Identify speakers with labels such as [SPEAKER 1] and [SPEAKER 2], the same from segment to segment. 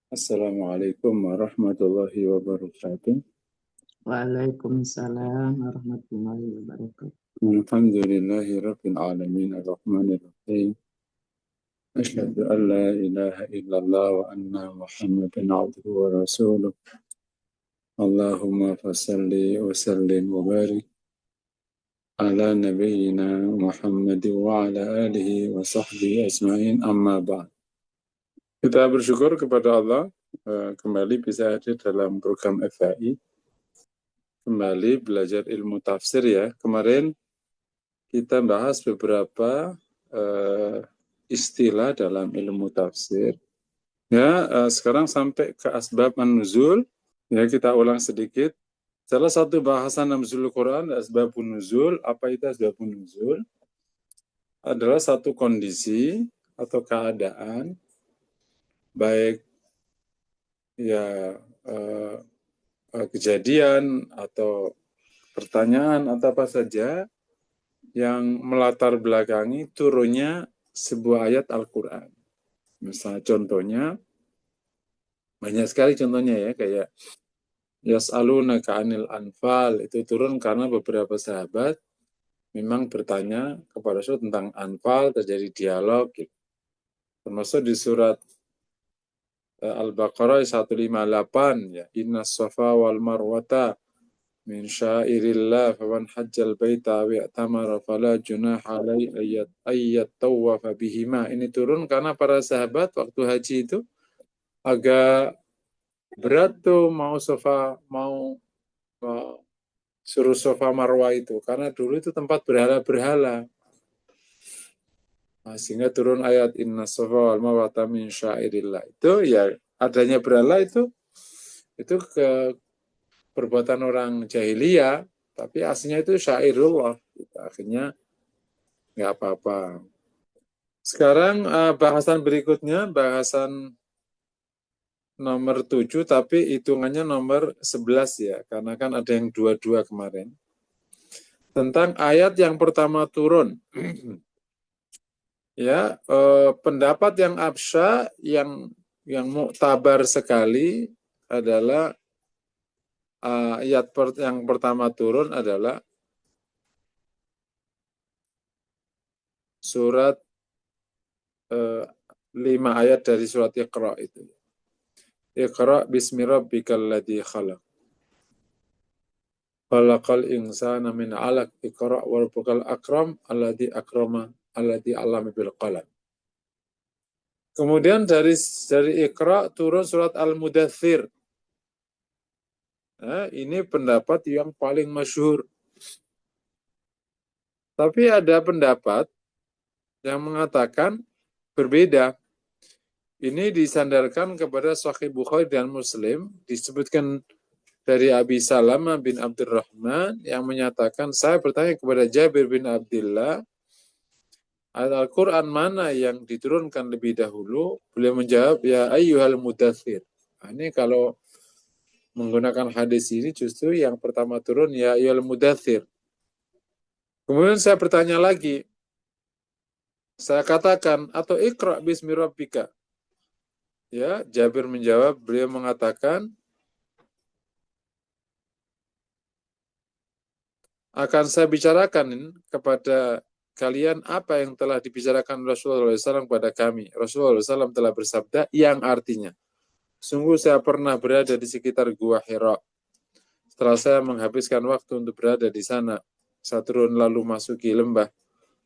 [SPEAKER 1] Assalamualaikum warahmatullahi wabarakatuh.
[SPEAKER 2] Waalaikumsalam warahmatullahi wabarakatuh.
[SPEAKER 1] Alhamdulillahi rabbil alamin arrahmanir rahim. Asyhadu an la ilaha illallah wa anna Muhammadan abduhu wa rasuluh. Allahumma fasalli wa sallim wa barik ala nabiyyina Muhammad wa ala alihi wa sahbihi ajma'in amma ba'd. Kita bersyukur kepada Allah kembali bisa hadir dalam program FHI. Kembali belajar ilmu tafsir ya. Kemarin kita bahas beberapa istilah dalam ilmu tafsir. Ya, sekarang sampai ke asbab an-nuzul. Ya, kita ulang sedikit. Salah satu bahasan nuzul Quran, asbabun nuzul. Apa itu asbabun nuzul? Adalah satu kondisi atau keadaan, baik ya kejadian atau pertanyaan atau apa saja yang melatar belakangi turunnya sebuah ayat Al-Quran. Misalnya contohnya, banyak sekali contohnya ya, kayak Yas'alunaka 'anil anfal, itu turun karena beberapa sahabat memang bertanya kepada Rasul tentang anfal, terjadi dialog gitu. Termasuk di surat Al-Baqarah 158 ya, Inna safa wal marwata min syairillah faman hajjal baita wa i'tamara fala junaha alaihi ayyat tawafa bihima. Ini turun karena para sahabat waktu haji itu agak berat tuh mau suruh sofa marwah itu, karena dulu itu tempat berhala-berhala. Nah, sehingga turun ayat Inna sofa wal marwata min syairillah. Itu ya, adanya berhala itu ke perbuatan orang jahiliyah, tapi aslinya itu syairullah. Akhirnya nggak apa-apa. Sekarang bahasan berikutnya, bahasan nomor 7, tapi hitungannya nomor 11 ya, karena kan ada yang 22 kemarin. Tentang ayat yang pertama turun. Ya, pendapat yang absya, yang muktabar sekali adalah ayat yang pertama turun adalah surat 5 ayat dari surat Iqra itu. Iqra bismi rabbikal ladzi khalaq. Khalaqal insana min 'alaq. Iqra wa rabbukal akram alladzi akrama alladzi 'allama bil qalam. Kemudian dari Iqra turun surat Al-Mudaththir. Nah, ini pendapat yang paling masyhur. Tapi ada pendapat yang mengatakan berbeda. Ini disandarkan kepada Sahih Bukhari dan Muslim, disebutkan dari Abi Salamah bin Abdurrahman yang menyatakan, saya bertanya kepada Jabir bin Abdullah, Al-Quran mana yang diturunkan lebih dahulu? Beliau menjawab, ya ayyuhal mudaththir. Nah, ini kalau menggunakan hadis ini justru yang pertama turun, ya ayyuhal mudaththir. Kemudian saya bertanya lagi, saya katakan, atau Iqra bismi rabbika. Ya, Jabir menjawab, beliau mengatakan, akan saya bicarakan kepada kalian apa yang telah dibicarakan Rasulullah SAW kepada kami. Rasulullah SAW telah bersabda yang artinya, sungguh saya pernah berada di sekitar Gua Hira. Setelah saya menghabiskan waktu untuk berada di sana, saya turun lalu masuki lembah.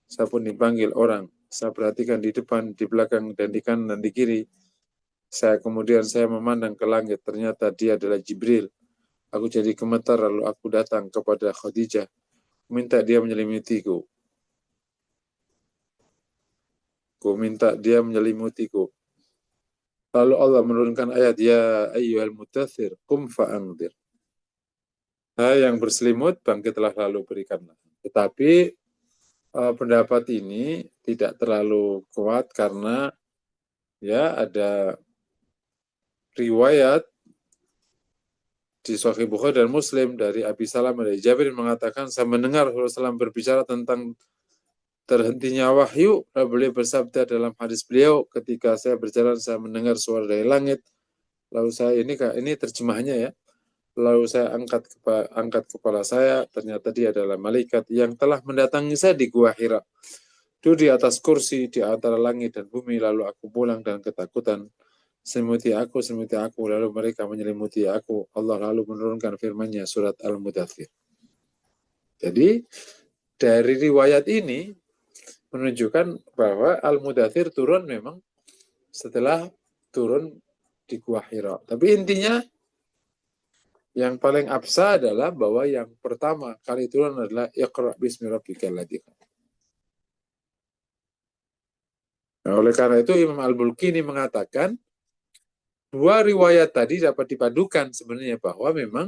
[SPEAKER 1] Saya pun dipanggil orang. Saya perhatikan di depan, di belakang, dan di kanan dan di kiri. Kemudian saya memandang ke langit. Ternyata dia adalah Jibril. Aku jadi gemetar lalu aku datang kepada Khadijah. Minta dia menyelimutiku. Minta dia menyelimutiku. Lalu Allah menurunkan ayat, ya ayyuhal mudaththir, qum fa'anzir. Hai yang berselimut, bangkitlah lalu berikanlah. Tetapi pendapat ini tidak terlalu kuat karena ya ada riwayat di Sahih Bukhari dan Muslim dari Abi Salamah dari Jabir mengatakan, saya mendengar Rasulullah SAW berbicara tentang terhentinya wahyu. Beliau bersabda dalam hadis beliau, ketika saya berjalan saya mendengar suara dari langit Lalu saya ini terjemahannya ya. Lalu saya angkat kepala saya, ternyata dia adalah malaikat yang telah mendatangi saya di Gua Hira. Duduk di atas kursi di antara langit dan bumi, lalu aku pulang dan ketakutan. Selimuti aku, lalu mereka menyelimuti aku. Allah lalu menurunkan firman-Nya surat Al-Mudaththir. Jadi dari riwayat ini menunjukkan bahwa Al-Mudaththir turun memang setelah turun di Gua Hira. Tapi intinya yang paling absa adalah bahwa yang pertama kali turun adalah Iqra bismi rabbikal ladzi khalaq. Nah, oleh karena itu Imam Al-Bulkini mengatakan dua riwayat tadi dapat dipadukan sebenarnya bahwa memang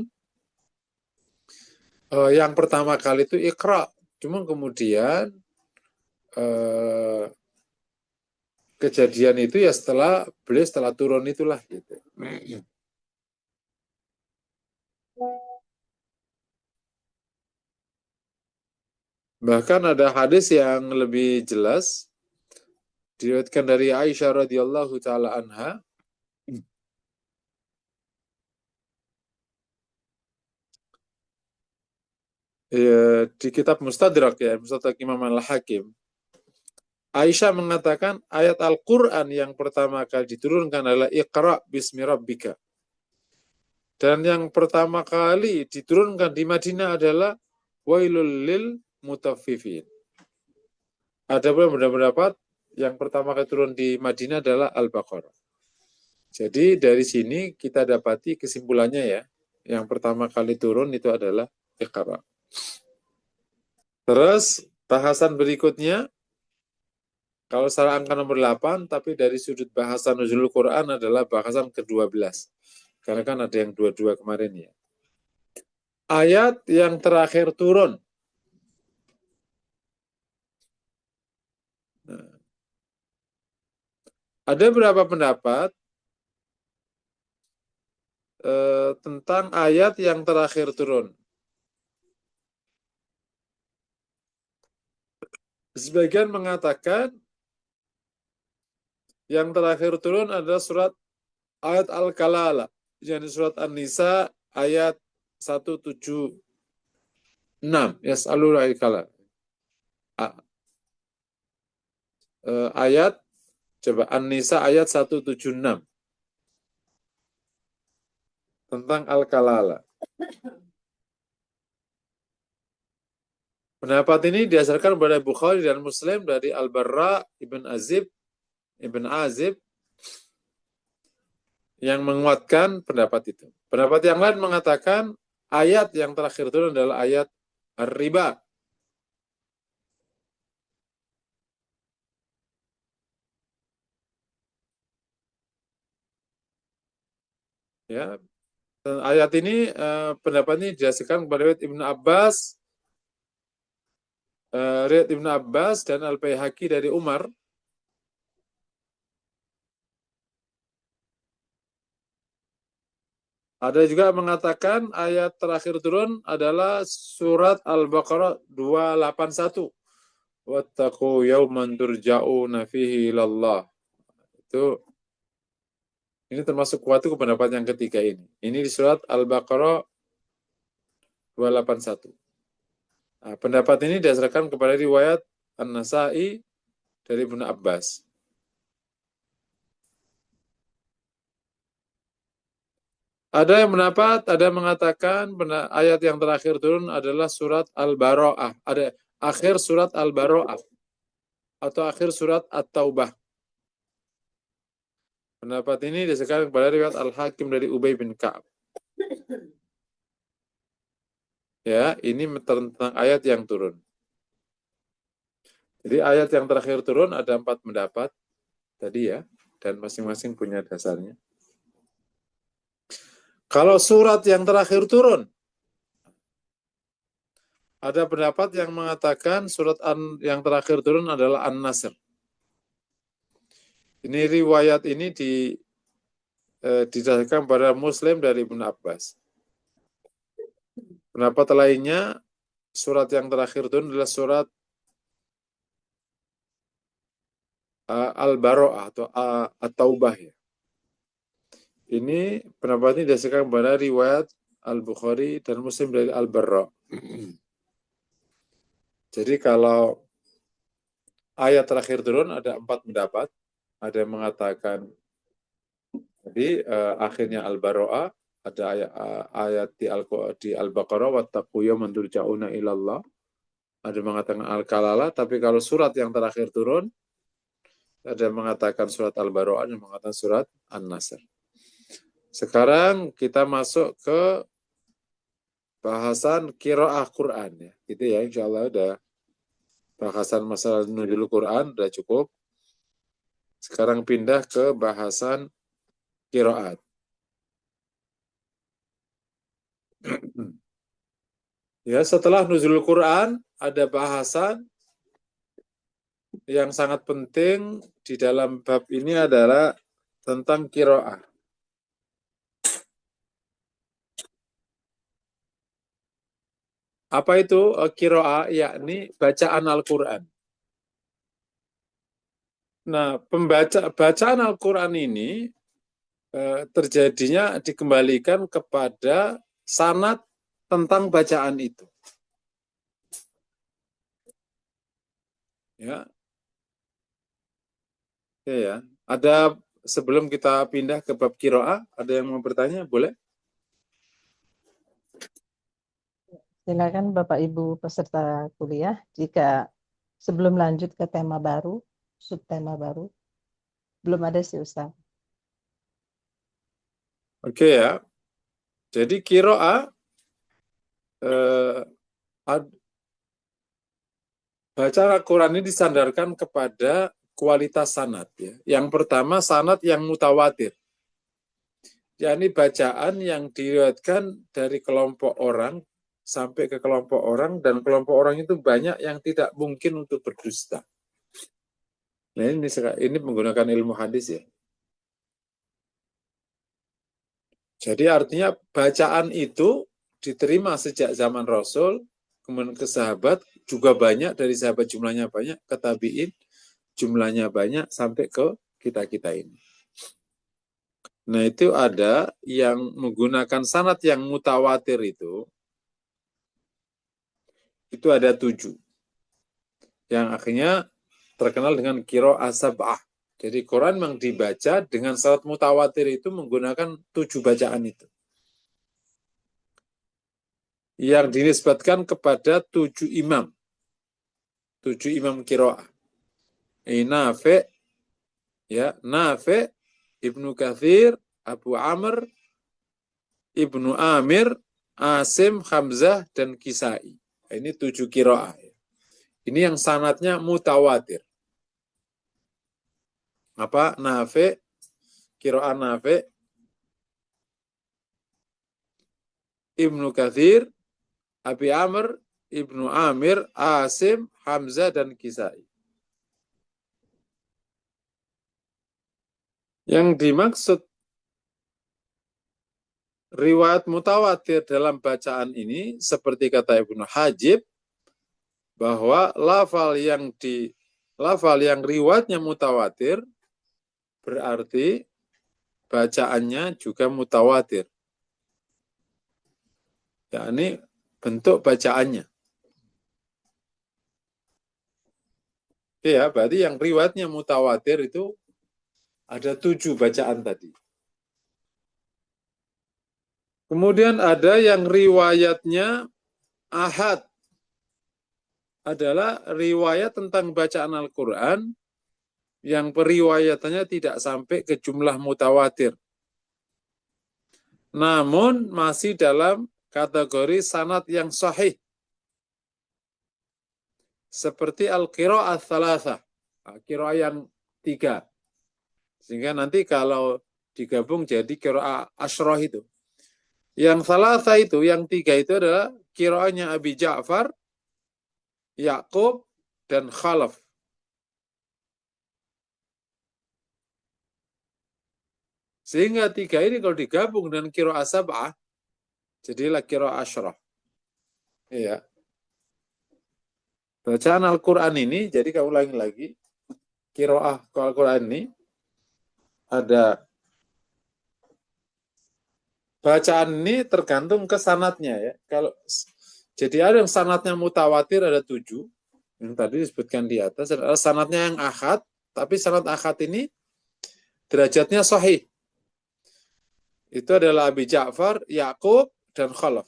[SPEAKER 1] yang pertama kali itu Iqra, cuma kemudian kejadian itu ya setelah turun itulah gitu. Bahkan ada hadis yang lebih jelas diriwayatkan dari Aisyah radhiyallahu taala anha. Ya, di kitab Mustadrak ya, Mustadrak Imam Al-Hakim. Aisyah mengatakan ayat Al-Quran yang pertama kali diturunkan adalah Iqra bismi rabbika. Dan yang pertama kali diturunkan di Madinah adalah Wailul lil mutaffifin. Ada pun pendapat yang pertama kali turun di Madinah adalah Al-Baqarah. Jadi dari sini kita dapati kesimpulannya ya, yang pertama kali turun itu adalah Iqra. Terus bahasan berikutnya, kalau secara angka nomor 8, tapi dari sudut bahasan nuzulul Quran adalah bahasan ke-12. Karena kan ada yang 22 kemarin ya. Ayat yang terakhir turun. Nah, ada beberapa pendapat tentang ayat yang terakhir turun. Sebagian mengatakan yang terakhir turun adalah surat ayat Al-Kalala, yakni surat An-Nisa ayat 176. Yas'alul Al-Kalala. Ayat coba An-Nisa ayat 176 tentang Al-Kalala. Pendapat ini didasarkan pada Bukhari dan Muslim dari Al-Barra Ibn Azib yang menguatkan pendapat itu. Pendapat yang lain mengatakan ayat yang terakhir turun adalah ayat Ar-Riba. Ya, ayat ini pendapat ini didasarkan kepada riwayat Ibnu Abbas dan Al-Baihaqi dari Umar. Ada juga mengatakan ayat terakhir turun adalah surat Al-Baqarah 281. Wattaqu yawman turja'una fihi ilallah. Ini termasuk kuat itu pendapat yang ketiga ini. Ini di surat Al-Baqarah 281. Nah, pendapat ini didasarkan kepada riwayat An-Nasa'i dari Ibnu Abbas. Ada yang mengatakan ayat yang terakhir turun adalah surat Al-Bara'ah. Ada akhir surat Al-Bara'ah atau akhir surat At-Taubah. Pendapat ini didasarkan kepada riwayat Al-Hakim dari Ubay bin Ka'ab. Ya, ini tentang ayat yang turun. Jadi ayat yang terakhir turun ada 4 pendapat tadi ya, dan masing-masing punya dasarnya. Kalau surat yang terakhir turun, ada pendapat yang mengatakan surat yang terakhir turun adalah An-Nasr. Ini riwayat ini didasarkan pada Muslim dari Ibnu Abbas. Pendapat lainnya, surat yang terakhir turun adalah surat Al-Bara'ah atau At-Taubah ya. Ini pendapat ini didasarkan pada riwayat Al-Bukhari dan Muslim dari Al-Barra. Jadi kalau ayat terakhir turun ada 4 pendapat. Ada yang mengatakan jadi akhirnya Al-Baro'ah, ada ayat di Al-Baqarah, wattaqu yawman turja'una ilallah. Ada yang mengatakan Al-Kalalah, tapi kalau surat yang terakhir turun, ada yang mengatakan surat Al-Baro'ah, ada yang mengatakan surat An-Nasr. Sekarang kita masuk ke bahasan qiraah Quran ya. Gitu ya, insyaallah udah bahasan masalah nuzul Quran udah cukup. Sekarang pindah ke bahasan qiraat. Ya, setelah nuzul Quran ada bahasan yang sangat penting di dalam bab ini adalah tentang qiraah. Apa itu qiraah? Yakni bacaan Al-Quran. Nah, bacaan Al-Quran ini terjadinya dikembalikan kepada sanad tentang bacaan itu. Ya, ya. Ada sebelum kita pindah ke bab qiraah, ada yang mau bertanya? Boleh?
[SPEAKER 3] Silakan Bapak Ibu peserta kuliah, jika sebelum lanjut ke tema baru, subtema baru, belum ada sih Ustaz.
[SPEAKER 1] Oke ya. Jadi qiraah bacaan Al-Quran ini disandarkan kepada kualitas sanad. Ya. Yang pertama sanad yang mutawatir. Yakni bacaan yang diriwayatkan dari kelompok orang sampai ke kelompok orang, dan kelompok orang itu banyak yang tidak mungkin untuk berdusta. Nah ini menggunakan ilmu hadis ya. Jadi artinya bacaan itu diterima sejak zaman Rasul, kemudian ke sahabat juga banyak, dari sahabat jumlahnya banyak, ke tabi'in jumlahnya banyak, sampai ke kita-kita ini. Nah itu ada yang menggunakan sanad yang mutawatir itu ada 7. Yang akhirnya terkenal dengan qiraah sab'ah. Jadi Quran yang dibaca dengan sanad mutawatir itu menggunakan 7 bacaan itu. Yang dinisbatkan kepada 7 imam. 7 imam qiraah. Nafi', ya, Nafi', Ibnu Katsir, Abu Amr, Ibnu Amir, Asim, Hamzah, dan Kisai. Ini 7 qiraah. Ini yang sanadnya mutawatir. Apa? Nafi', qiraah Nafi', Ibnu Katsir, Abi Amr, Ibnu Amir, Asim, Hamzah, dan Kisai. Yang dimaksud riwayat mutawatir dalam bacaan ini, seperti kata Ibnu Hajib, bahwa lafal yang riwayatnya mutawatir berarti bacaannya juga mutawatir. Yakni bentuk bacaannya. Ya, berarti yang riwayatnya mutawatir itu ada 7 bacaan tadi. Kemudian ada yang riwayatnya ahad. Adalah riwayat tentang bacaan Al-Quran yang periwayatannya tidak sampai ke jumlah mutawatir. Namun masih dalam kategori sanad yang sahih. Seperti Al-Qira'ah Thalathah. Qira'ah yang 3. Sehingga nanti kalau digabung jadi Qira'ah Asyrah itu. Yang Thalathah itu, yang 3 itu adalah qira'ahnya Abi Ja'far, Ya'qub, dan Khalaf. Sehingga 3 ini kalau digabung dengan qira'ah sab'ah, jadilah qira'ah asyrah. Iya. Bacaan Al-Quran ini, jadi kita ulangi lagi, qira'ah Al-Quran ini ada bacaan ini tergantung ke sanadnya ya. Jadi ada yang sanadnya mutawatir ada 7, yang tadi disebutkan di atas. Ada sanadnya yang ahad, tapi sanad ahad ini derajatnya sahih. Itu adalah Abi Ja'far, Ya'qub, dan Khalaf.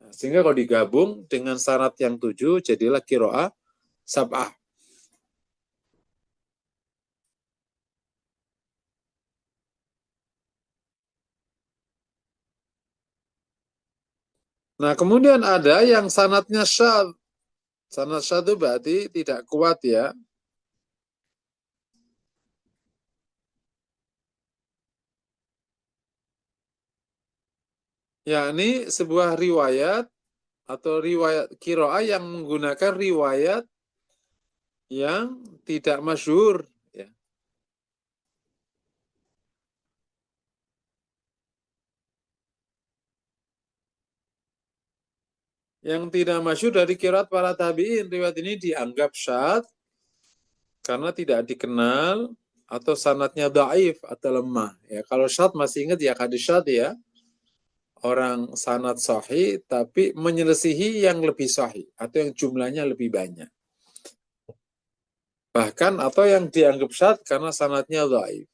[SPEAKER 1] Nah, sehingga kalau digabung dengan sanad yang 7, jadilah qiraah sab'ah. Nah, kemudian ada yang sanadnya syadz. Sanad syadz itu berarti tidak kuat ya. Yakni sebuah riwayat atau riwayat qiraah yang menggunakan riwayat yang tidak masyhur ya. Yang tidak masyhur dari qiraat para tabi'in. Riwayat ini dianggap syadz karena tidak dikenal atau sanadnya dhaif atau lemah ya. Kalau syadz masih ingat ya hadis syadz ya. Orang sanad sahih tapi menyelisihi yang lebih sahih atau yang jumlahnya lebih banyak. Bahkan atau yang dianggap syadz karena sanadnya dhaif.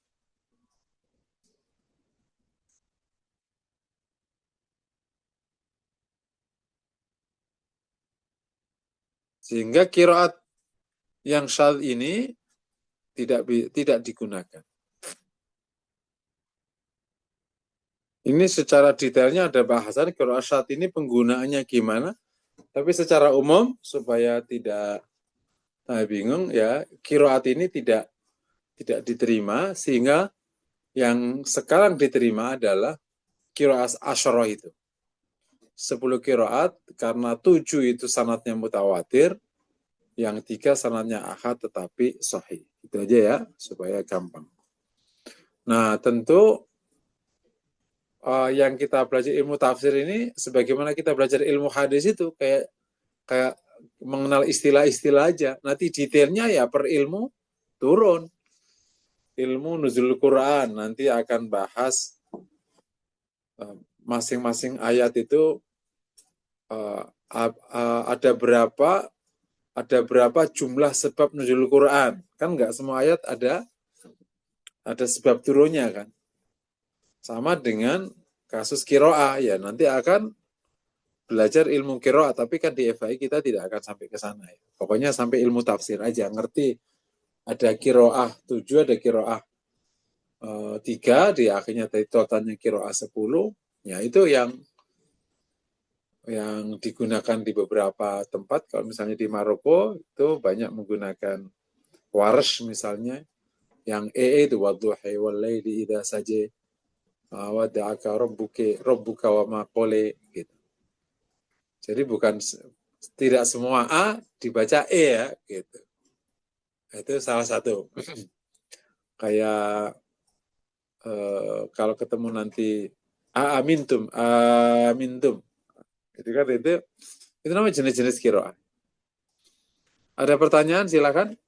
[SPEAKER 1] Sehingga qiraat yang syadz ini tidak digunakan. Ini secara detailnya ada bahasan qiraat syadz ini penggunaannya gimana. Tapi secara umum supaya tidak bingung ya, qiraat ini tidak diterima sehingga yang sekarang diterima adalah qiraat asyarah itu. 10 qiraat karena 7 itu sanadnya mutawatir, yang 3 sanadnya ahad tetapi sahih. Itu aja ya supaya gampang. Nah, tentu yang kita belajar ilmu tafsir ini sebagaimana kita belajar ilmu hadis itu kayak mengenal istilah-istilah aja. Nanti detailnya ya per ilmu turun. Ilmu nuzul Quran nanti akan bahas masing-masing ayat itu ada berapa jumlah sebab nuzul Quran. Kan nggak semua ayat ada sebab turunnya kan. Sama dengan kasus qiraah ya, nanti akan belajar ilmu qiraah, tapi kan di FAI kita tidak akan sampai ke sana ya. Pokoknya sampai ilmu tafsir aja, ngerti ada qiraah 7, ada qiraah 3, di akhirnya tadi totalnya qiraah 10, ya itu yang digunakan di beberapa tempat. Kalau misalnya di Maroko itu banyak menggunakan Warsh misalnya, yang itu wadduhi wal laili idza saja wada'aka rabbuka wa ma qala gitu. Jadi tidak semua A dibaca E ya gitu. Itu salah satu. Kayak kalau ketemu nanti amintum. Itu kan itu namanya jenis-jenis qiraah. Ada pertanyaan silakan.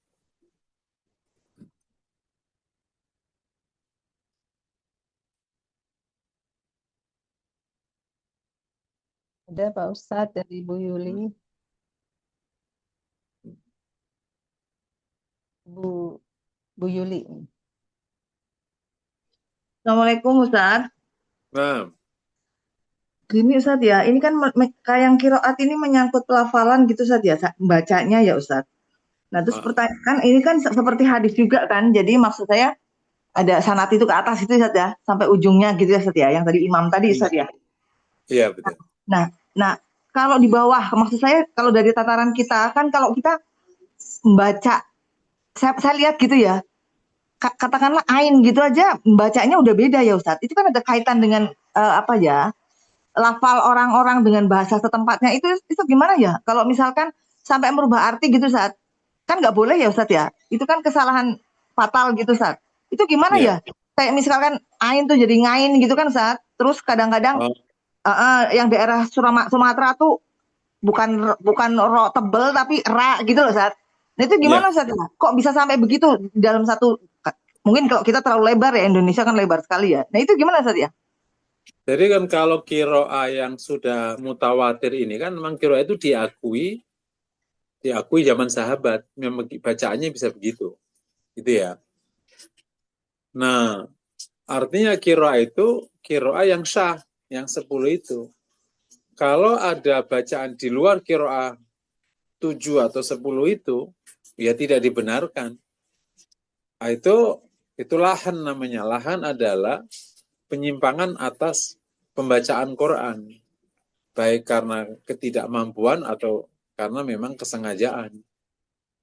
[SPEAKER 3] Ada Pak Ustadz dari Bu Yuli. Bu Yuli.
[SPEAKER 4] Assalamualaikum Ustaz.
[SPEAKER 1] Nah,
[SPEAKER 4] Gini Ustaz ya, ini kan kayak yang qiraat ini menyangkut pelafalan gitu Ustaz ya, bacanya ya Ustaz. Nah terus pertanyaan kan ini kan seperti hadis juga kan, jadi maksud saya ada sanad itu ke atas itu Ustaz ya, sampai ujungnya gitu ya Ustaz ya, yang tadi imam tadi Ustaz ya.
[SPEAKER 1] Iya betul.
[SPEAKER 4] Nah kalau di bawah, maksud saya kalau dari tataran kita kan kalau kita membaca, saya lihat gitu ya, katakanlah ain gitu aja, bacanya udah beda ya Ustaz. Itu kan ada kaitan dengan apa ya? Lafal orang-orang dengan bahasa setempatnya itu gimana ya? Kalau misalkan sampai merubah arti gitu Ustaz, kan nggak boleh ya Ustaz ya? Itu kan kesalahan fatal gitu Ustaz. Itu gimana ya? Kayak misalkan ain tuh jadi ngain gitu kan Ustaz. Terus kadang-kadang yang daerah Sumatera tuh bukan ro tebel tapi ra gitu loh Ustaz. Nah itu gimana Ustaz? Kok bisa sampai begitu dalam satu, mungkin kalau kita terlalu lebar ya, Indonesia kan lebar sekali ya. Nah itu gimana Ustaz ya?
[SPEAKER 1] Jadi kan kalau kiroah yang sudah mutawatir ini kan memang kiroah itu diakui zaman sahabat, memang bacaannya bisa begitu, gitu ya. Nah, artinya kiroah itu kiroah yang syah, yang 10 itu. Kalau ada bacaan di luar kiroah 7 atau 10 itu, ya tidak dibenarkan. Nah, itu lahan namanya. Lahan adalah penyimpangan atas pembacaan Quran, baik karena ketidakmampuan atau karena memang kesengajaan.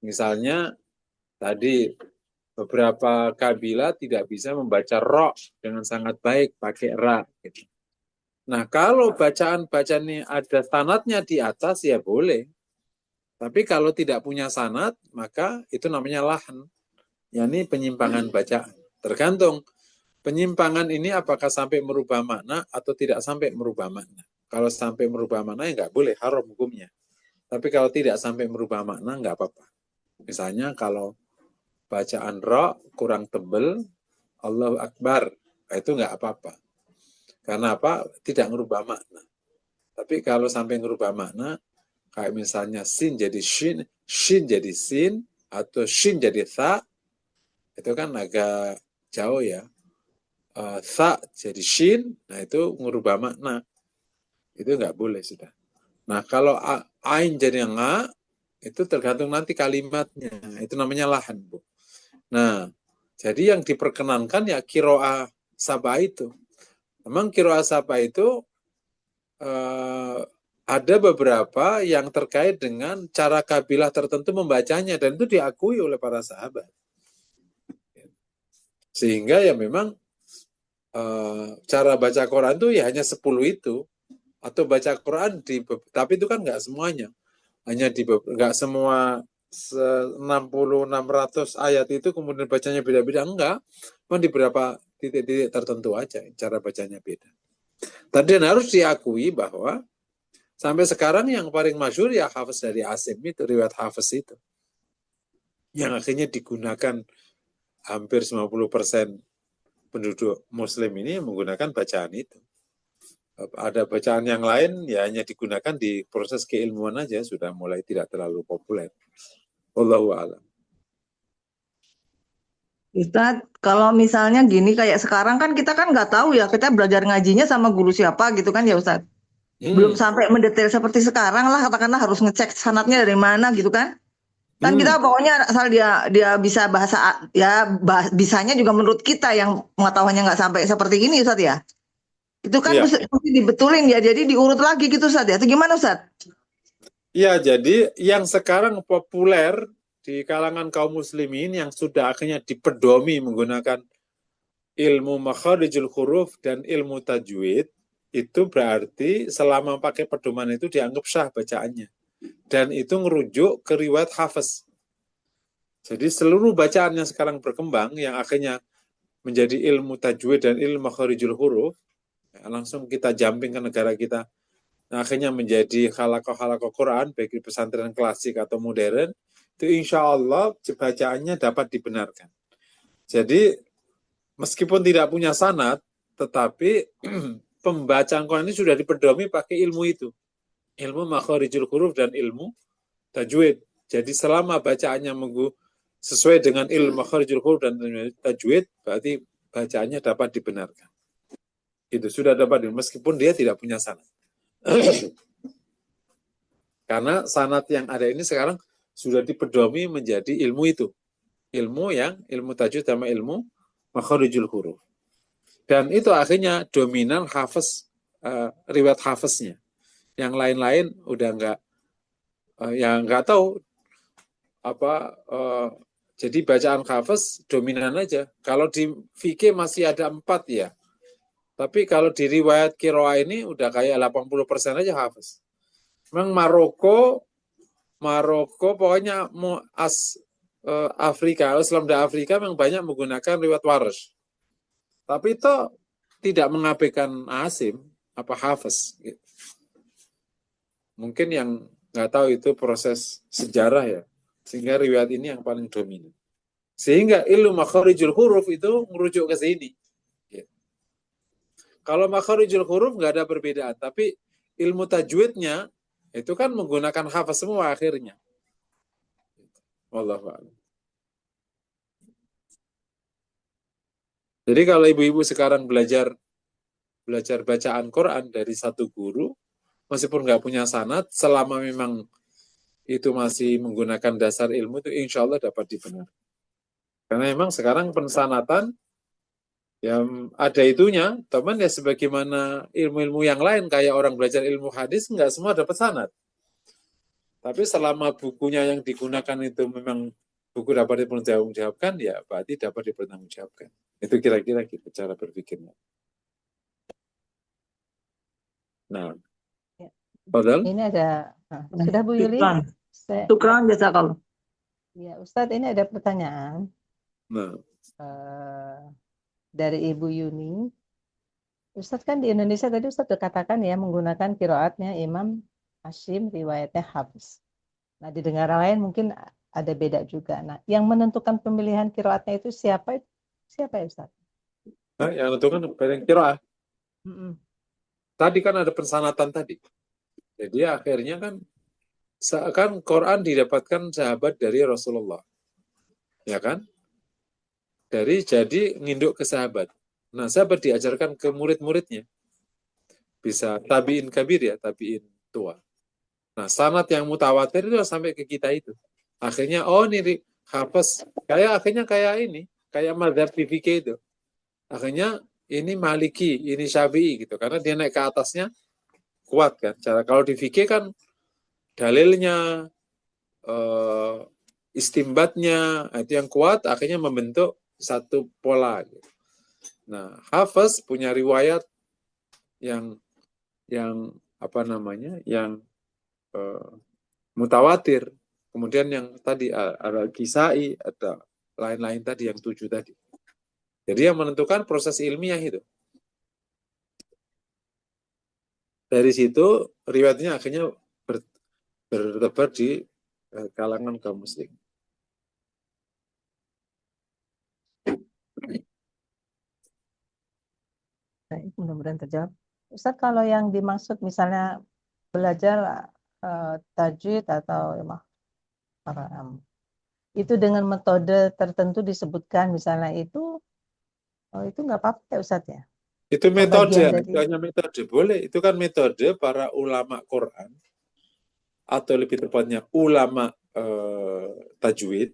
[SPEAKER 1] Misalnya tadi beberapa kabilah tidak bisa membaca ro dengan sangat baik pakai ra. Gitu. Nah, kalau bacaan-bacaan ini ada sanadnya di atas ya boleh. Tapi kalau tidak punya sanad, maka itu namanya lahan. yakni penyimpangan bacaan. Tergantung penyimpangan ini apakah sampai merubah makna atau tidak sampai merubah makna. Kalau sampai merubah makna ya nggak boleh, haram hukumnya. Tapi kalau tidak sampai merubah makna nggak apa-apa. Misalnya kalau bacaan ro kurang tebel, Allahu Akbar, itu nggak apa-apa. Karena apa? Tidak merubah makna. Tapi kalau sampai merubah makna, kayak misalnya sin jadi shin, shin jadi sin, atau shin jadi tha, itu kan agak jauh ya. Tha jadi shin, nah itu merubah makna. Itu nggak boleh sudah. Nah kalau ain jadi nga, itu tergantung nanti kalimatnya. Itu namanya lahan, Bu. Nah, jadi yang diperkenankan ya kiroah sabah itu. Memang kiroah sabah itu ada beberapa yang terkait dengan cara kabilah tertentu membacanya dan itu diakui oleh para sahabat. Sehingga ya memang cara baca Quran itu ya hanya 10 itu. Atau baca Quran tapi itu kan nggak semuanya. Hanya nggak semua 60-600 ayat itu kemudian bacanya beda-beda. Enggak. Cuma di beberapa titik-titik tertentu aja cara bacanya beda. Dan harus diakui bahwa sampai sekarang yang paling masyhur ya Hafiz dari Asim itu, riwayat Hafiz itu. Yang akhirnya digunakan hampir 90% penduduk muslim ini menggunakan bacaan itu. Ada bacaan yang lain ya hanya digunakan di proses keilmuan aja, sudah mulai tidak terlalu populer. Wallahu a'lam.
[SPEAKER 4] Ustadz, kalau misalnya gini kayak sekarang kan kita kan nggak tahu ya kita belajar ngajinya sama guru siapa gitu kan ya Ustadz. Belum sampai mendetail seperti sekarang lah katakanlah harus ngecek sanatnya dari mana gitu kan. Kan kita pokoknya asal dia bisa bahasa ya bisanya juga menurut kita yang pengetahuannya nggak sampai seperti ini Ustadz ya. Itu kan
[SPEAKER 1] Iya.
[SPEAKER 4] mesti dibetulin ya, jadi diurut lagi gitu Ustadz ya. Itu gimana Ustadz?
[SPEAKER 1] Ya, jadi yang sekarang populer di kalangan kaum muslimin yang sudah akhirnya dipedomi menggunakan ilmu makharijul huruf dan ilmu tajwid, itu berarti selama pakai pedoman itu dianggap syah bacaannya. Dan itu ngerujuk ke riwayat Hafiz. Jadi seluruh bacaan yang sekarang berkembang yang akhirnya menjadi ilmu tajwid dan ilmu makharijul huruf, langsung kita jumping ke negara kita. Nah, akhirnya menjadi halakoh Quran, baik di pesantren klasik atau modern, itu insya Allah bacaannya dapat dibenarkan. Jadi, meskipun tidak punya sanad, tetapi pembacaan Quran ini sudah dipedomi pakai ilmu itu. Ilmu makharijul huruf dan ilmu tajwid. Jadi selama bacaannya sesuai dengan ilmu makharijul huruf dan tajwid, berarti bacaannya dapat dibenarkan. Itu sudah dapat, meskipun dia tidak punya sanad. Karena sanad yang ada ini sekarang sudah dipedomi menjadi ilmu itu. Ilmu tajwid sama ilmu makharijul huruf. Dan itu akhirnya dominan Hafiz, riwayat Hafiznya. Yang lain-lain udah nggak tahu apa. Jadi bacaan Hafiz dominan aja. Kalau di fikih masih ada 4 ya. Tapi kalau di riwayat Qiraah ini udah kayak 80% aja Hafiz. Memang Maroko pokoknya Afrika, Islam dan Afrika memang banyak menggunakan riwayat Warsh. Tapi itu tidak mengabaikan Asim apa Hafiz. Gitu. Mungkin yang nggak tahu itu proses sejarah ya. Sehingga riwayat ini yang paling dominan. Sehingga ilmu makharijul huruf itu merujuk ke sini. Gitu. Kalau makharijul huruf nggak ada perbedaan, tapi ilmu tajwidnya itu kan menggunakan hafaz semua akhirnya. Wallahu a'lam. Jadi kalau ibu-ibu sekarang belajar bacaan Quran dari satu guru, meskipun nggak punya sanad, selama memang itu masih menggunakan dasar ilmu itu insya Allah dapat dibenarkan. Karena memang sekarang pensanatan yang ada itunya, teman ya sebagaimana ilmu-ilmu yang lain, kayak orang belajar ilmu hadis, nggak semua dapat sanad. Tapi selama bukunya yang digunakan itu memang buku dapat dipertanggungjawabkan, ya berarti dapat dipertanggungjawabkan. Itu kira-kira gitu cara berpikirnya. Nah,
[SPEAKER 3] Ya.
[SPEAKER 1] padahal
[SPEAKER 3] Ini ada, sudah Bu Yuli?
[SPEAKER 4] Syukran jazakallah.
[SPEAKER 3] Ya, Ustadz, ini ada pertanyaan
[SPEAKER 1] nah,
[SPEAKER 3] dari Ibu Yuni. Ustadz kan di Indonesia tadi Ustadz sudah katakan ya menggunakan qiraatnya Imam Hashim, riwayatnya Hafiz. Nah, di negara lain mungkin ada beda juga. Nah, yang menentukan pemilihan qiraatnya itu siapa ya Ustadz?
[SPEAKER 1] yang menentukan barang qiraah.
[SPEAKER 3] Mm-mm.
[SPEAKER 1] Tadi kan ada pensanatan tadi. Jadi akhirnya kan Quran didapatkan sahabat dari Rasulullah. Ya kan? Jadi nginduk ke sahabat. Nah, sahabat diajarkan ke murid-muridnya. Bisa tabi'in kabir ya, tabi'in tua. Nah, sanad yang mutawatir itu sampai ke kita itu. Akhirnya, oh ini Hafiz. Akhirnya kayak ini. Kayak mazhab PVK itu. Akhirnya ini Maliki, ini Syafi'i gitu. Karena dia naik ke atasnya kuat kan. Kalau di fikih kan dalilnya, istimbatnya itu yang kuat, akhirnya membentuk satu pola. Gitu. Nah, Hafiz punya riwayat yang apa namanya, yang mutawatir. Kemudian yang tadi ada Kisai, ada lain-lain tadi yang 7 tadi. Jadi yang menentukan proses ilmiah itu. Dari situ riwayatnya akhirnya bertebar di kalangan kaum muslim.
[SPEAKER 3] Baik, mudah-mudahan terjawab. Ustaz, kalau yang dimaksud misalnya belajar tajwid atau itu dengan metode tertentu disebutkan misalnya itu nggak apa-apa ya Ustaz ya?
[SPEAKER 1] Itu metode,
[SPEAKER 3] Bagian dari-
[SPEAKER 1] itu hanya metode. Boleh, itu kan metode para ulama Quran, atau lebih tepatnya ulama tajwid,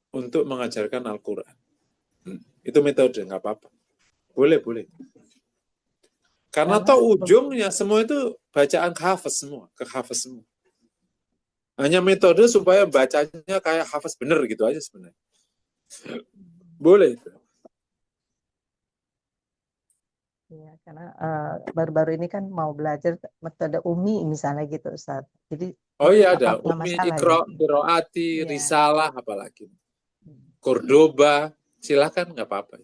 [SPEAKER 1] untuk mengajarkan Al-Quran. Itu metode, nggak apa-apa. Boleh. Karena toh ujungnya semua itu bacaan Hafiz semua, ke Hafiz semua. Hanya metode supaya bacanya kayak Hafiz bener gitu aja sebenarnya. Boleh itu.
[SPEAKER 3] Ya, karena baru-baru ini kan mau belajar metode Umi misalnya gitu Ustaz. Jadi
[SPEAKER 1] Oh iya
[SPEAKER 3] nggak
[SPEAKER 1] ada,
[SPEAKER 3] apa-apa, nggak
[SPEAKER 1] Umi,
[SPEAKER 3] masalah
[SPEAKER 1] Iqra,
[SPEAKER 3] ya.
[SPEAKER 1] Qiraati,
[SPEAKER 3] Iya.
[SPEAKER 1] Risalah, apalagi. Cordoba, silakan nggak apa-apa.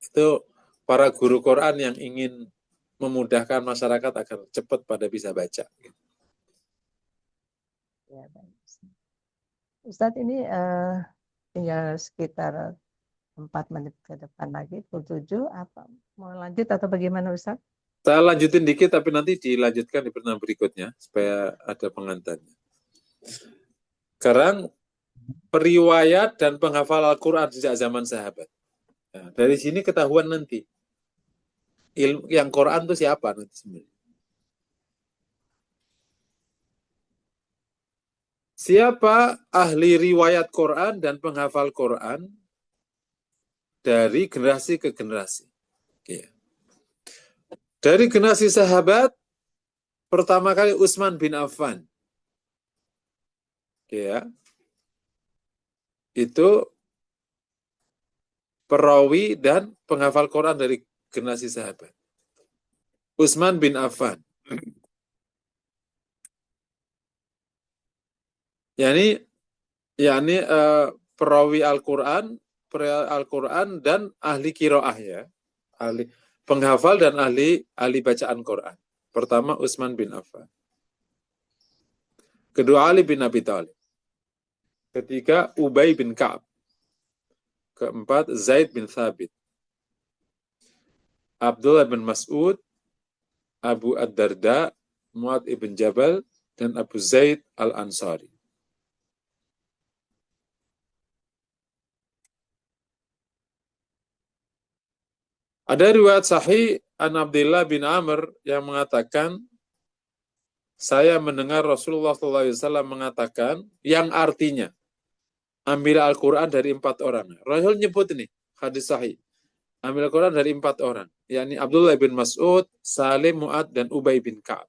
[SPEAKER 1] Itu para guru Quran yang ingin memudahkan masyarakat agar cepat pada bisa baca.
[SPEAKER 3] Ya, baik. Ustadz, ini tinggal sekitar 4 menit ke depan lagi, pukul 7. Apa mau lanjut atau bagaimana Ustadz?
[SPEAKER 1] Saya lanjutin dikit, tapi nanti dilanjutkan di pertemuan berikutnya supaya ada pengantarnya. Sekarang periwayat dan penghafal Al-Quran sejak zaman sahabat. Nah, dari sini ketahuan nanti ilmu yang Quran itu siapa nanti sebenarnya. Siapa ahli riwayat Quran dan penghafal Quran dari generasi ke generasi. Oke. Dari generasi sahabat, pertama kali Utsman bin Affan. Oke ya. Itu perawi dan penghafal Quran dari generasi sahabat. Utsman bin Affan. yakni perawi Al-Quran dan ahli qiraah ya. Ahli penghafal dan ahli bacaan Quran. Pertama Utsman bin Affan. Kedua Ali bin Abi Thalib. Ketiga Ubay bin Ka'ab. Keempat Zaid bin Thabit. Abdullah bin Mas'ud, Abu Ad-Darda, Mu'ad ibn Jabal, dan Abu Zaid al-Ansari. Ada riwayat sahih an Abdullah bin Amr yang mengatakan, saya mendengar Rasulullah SAW mengatakan, yang artinya, ambil Al-Quran dari 4 orang. Rasul nyebut ini, hadis sahih. Ambil Al-Quran dari 4 orang. Yakni Abdullah bin Mas'ud, Salim, Mu'ad, dan Ubay bin Ka'ab.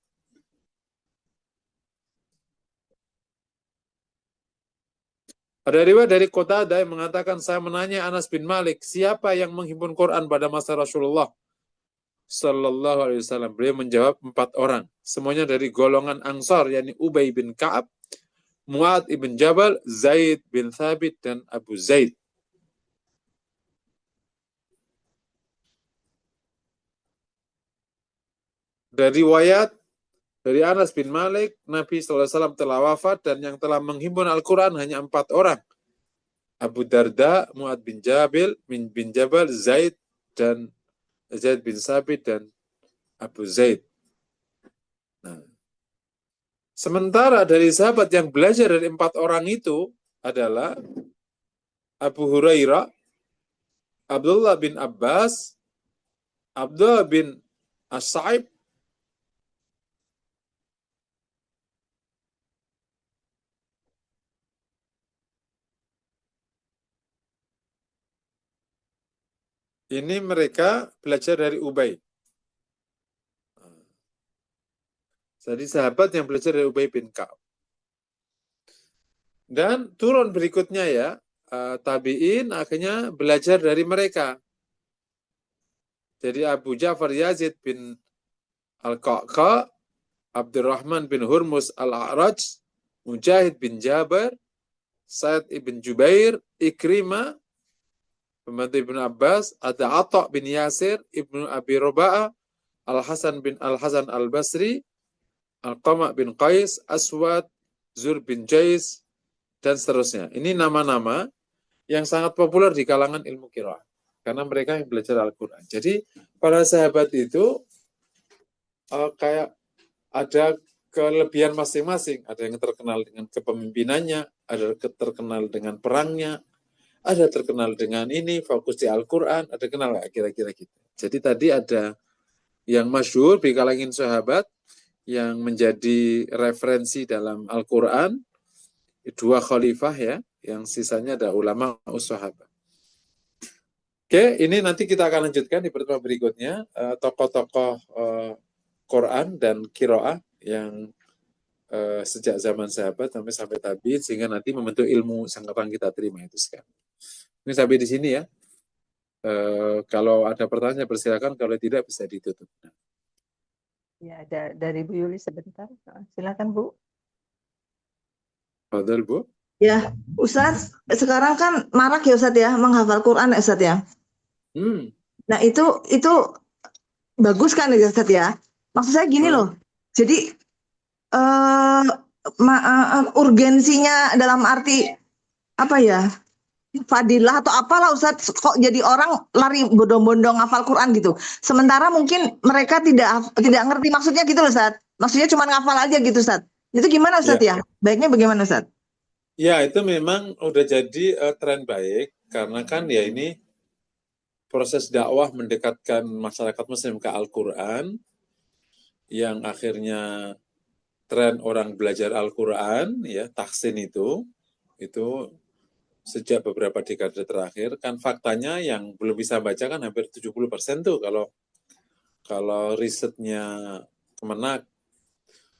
[SPEAKER 1] Ada riwayat dari Qatadah yang mengatakan, saya menanya Anas bin Malik, siapa yang menghimpun Quran pada masa Rasulullah Sallallahu Alaihi Wasallam? Beliau menjawab 4 orang. Semuanya dari golongan Ansar, yakni Ubay bin Ka'ab, Mu'ad ibn Jabal, Zaid bin Thabit, dan Abu Zaid. Dari riwayat dari Anas bin Malik, Nabi SAW telah wafat dan yang telah menghimpun Al-Quran hanya 4 orang. Abu Darda, Mu'ad bin Jabal, Zaid bin Sabit, dan Abu Zaid. Nah, sementara dari sahabat yang belajar dari 4 orang itu adalah Abu Hurairah, Abdullah bin Abbas, Abdullah bin As-Sa'ib, ini mereka belajar dari Ubay. Jadi sahabat yang belajar dari Ubay bin Ka'ab. Dan turun berikutnya ya, tabi'in akhirnya belajar dari mereka. Jadi Abu Ja'far Yazid bin Al-Qa'qa, Abdurrahman bin Hurmus Al-A'raj, Mujahid bin Jabar, Sa'id ibn Jubair, Ikrimah, pembantu Ibnu Abbas, ada Atta' bin Yasir, Ibnu Abi Roba'ah, Al-Hasan Al-Basri, Al-Qama' bin Qais, Aswad, Zur bin Jais, dan seterusnya. Ini nama-nama yang sangat populer di kalangan ilmu qiraah. Karena mereka yang belajar Al-Quran. Jadi, para sahabat itu kayak ada kelebihan masing-masing. Ada yang terkenal dengan kepemimpinannya, ada yang terkenal dengan perangnya, ada terkenal dengan ini, fokus di Al-Quran, ada kenal nggak kira-kira gitu. Jadi tadi ada yang masyhur di kalangan sahabat, yang menjadi referensi dalam Al-Quran, 2 khalifah ya, yang sisanya ada ulama sahabat. Oke, ini nanti kita akan lanjutkan di pertemuan berikutnya, tokoh-tokoh Quran dan Qiraah yang sejak zaman sahabat sampai tabi'in, sehingga nanti membentuk ilmu yang akan kita terima itu sekarang. Ini sampai di sini ya. Kalau ada pertanyaan persilakan, kalau tidak bisa ditutup.
[SPEAKER 3] Ya, ada dari Bu Yuli sebentar. Silakan Bu.
[SPEAKER 1] Fadal Bu.
[SPEAKER 4] Ya, Ustadz, sekarang kan marak ya Ustadz ya, menghafal Quran ya Ustadz ya. Nah itu bagus kan ya Ustadz ya. Maksud saya gini loh, jadi urgensinya dalam arti apa ya, fadilah atau apalah Ustadz, kok jadi orang lari bondong-bondong hafal Quran gitu. Sementara mungkin mereka tidak ngerti maksudnya gitu loh Ustadz. Maksudnya cuma ngafal aja gitu Ustadz. Itu gimana Ustadz ya? Baiknya bagaimana Ustadz?
[SPEAKER 1] Ya, itu memang udah jadi tren baik, karena kan ya ini proses dakwah mendekatkan masyarakat muslim ke Al-Quran, yang akhirnya tren orang belajar Al-Quran, ya, tahsin itu sejak beberapa dekade terakhir, kan faktanya yang belum bisa baca kan hampir 70% tuh kalau risetnya Kemenak.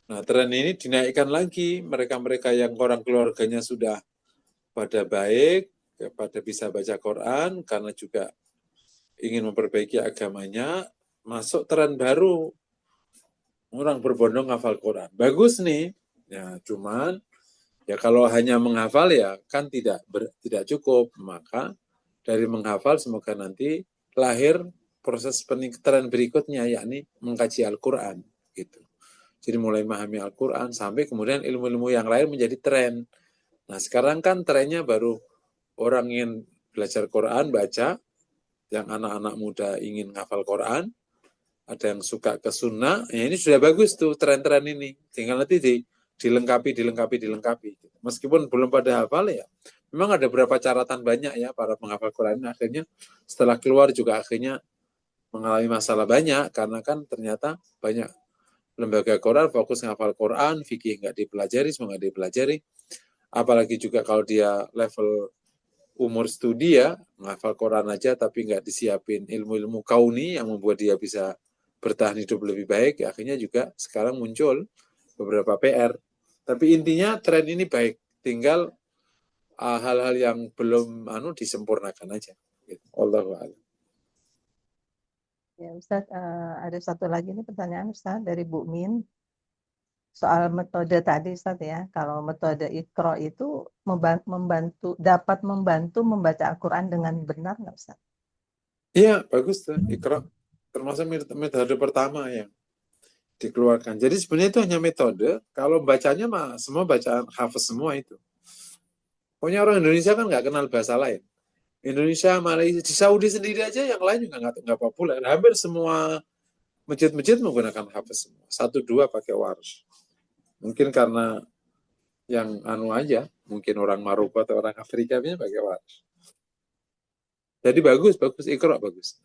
[SPEAKER 1] Nah, tren ini dinaikkan lagi, mereka-mereka yang orang keluarganya sudah pada baik, pada bisa baca Quran, karena juga ingin memperbaiki agamanya, masuk tren baru, orang berbondong hafal Quran. Bagus nih, ya cuman ya kalau hanya menghafal ya kan tidak cukup, maka dari menghafal semoga nanti lahir proses peningkatan berikutnya, yakni mengkaji Al-Quran gitu. Jadi mulai memahami Al-Quran sampai kemudian ilmu-ilmu yang lain menjadi tren. Nah sekarang kan trennya baru orang ingin belajar Quran, baca, yang anak-anak muda ingin menghafal Quran, ada yang suka ke sunnah, ya ini sudah bagus tuh tren-tren ini. Tinggal nanti dilengkapi. Meskipun belum pada hafal ya, memang ada beberapa catatan banyak ya para penghafal Quran. Akhirnya setelah keluar juga akhirnya mengalami masalah banyak, karena kan ternyata banyak lembaga Quran fokus ngafal Quran, fikih nggak dipelajari, semua nggak dipelajari. Apalagi juga kalau dia level umur studi ya, ngafal Quran aja tapi nggak disiapin ilmu-ilmu kauni yang membuat dia bisa bertahan hidup lebih baik, akhirnya juga sekarang muncul beberapa PR. Tapi intinya tren ini baik, tinggal hal-hal yang belum disempurnakan aja. Allahu a'lam.
[SPEAKER 3] Ya Ustadz, ada satu lagi nih pertanyaan Ustadz dari Bu Min. Soal metode tadi Ustadz ya, kalau metode Iqra itu dapat membantu membaca Al-Quran dengan benar nggak Ustadz?
[SPEAKER 1] Iya, bagus tuh Iqra. Termasuk metode pertama yang dikeluarkan. Jadi sebenarnya itu hanya metode, kalau bacanya mah semua bacaan hafaz semua itu. Pokoknya orang Indonesia kan nggak kenal bahasa lain. Indonesia, Malaysia, di Saudi sendiri aja yang lain juga nggak populer. Hampir semua masjid-masjid menggunakan hafaz semua. 1-2 pakai warsh. Mungkin karena yang aja, mungkin orang Maroko atau orang Afrika punya pakai warsh. Jadi bagus, Iqra bagus.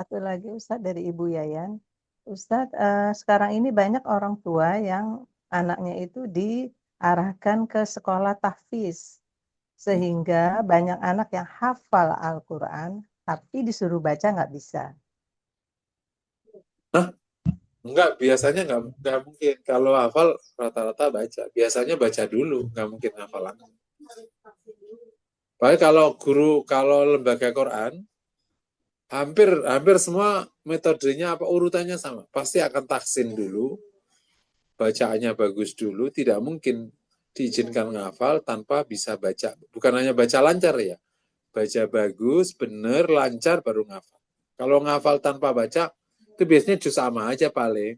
[SPEAKER 3] Satu lagi Ustadz dari Ibu Yayan. Ustadz, sekarang ini banyak orang tua yang anaknya itu diarahkan ke sekolah tahfiz. Sehingga banyak anak yang hafal Al-Quran, tapi disuruh baca nggak bisa.
[SPEAKER 1] Enggak, biasanya nggak mungkin. Kalau hafal rata-rata baca. Biasanya baca dulu, nggak mungkin hafal langsung. Baik kalau lembaga Quran, hampir semua metodenya urutannya sama. Pasti akan tahsin dulu, bacaannya bagus dulu, tidak mungkin diizinkan ngafal tanpa bisa baca. Bukan hanya baca lancar ya, baca bagus, bener, lancar baru ngafal. Kalau ngafal tanpa baca, itu biasanya juz amma aja paling.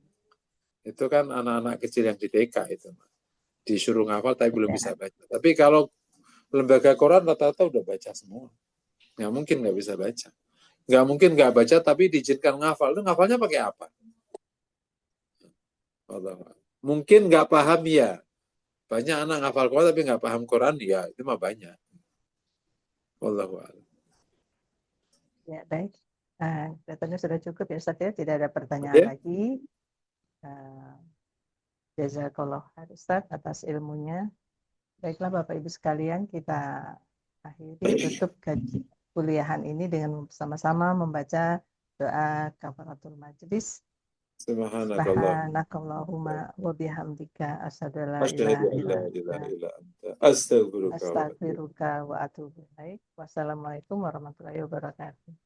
[SPEAKER 1] Itu kan anak-anak kecil yang di TK itu. Disuruh ngafal tapi belum bisa baca. Tapi kalau lembaga Quran rata-rata udah baca semua. Nggak mungkin nggak bisa baca. Nggak mungkin nggak baca tapi diizinkan ngafal. Itu ngafalnya pakai apa? Mungkin nggak paham ya. Banyak anak ngafal Quran tapi nggak paham Quran ya. Itu mah banyak. Wallahu a'lam.
[SPEAKER 3] Ya, baik. Kelihatannya sudah cukup ya Ustadz ya. Tidak ada pertanyaan lagi. Jazakallah khair Ustadz atas ilmunya. Baiklah Bapak Ibu sekalian, kita akhiri tutup kuliahan ini dengan sama-sama membaca doa kafaratul majlis. Subhanakallahumma wa bihamdika asyhadu an la ilaha illa anta astaghfiruka wa atubu ilaik. Wassalamualaikum warahmatullahi wabarakatuh.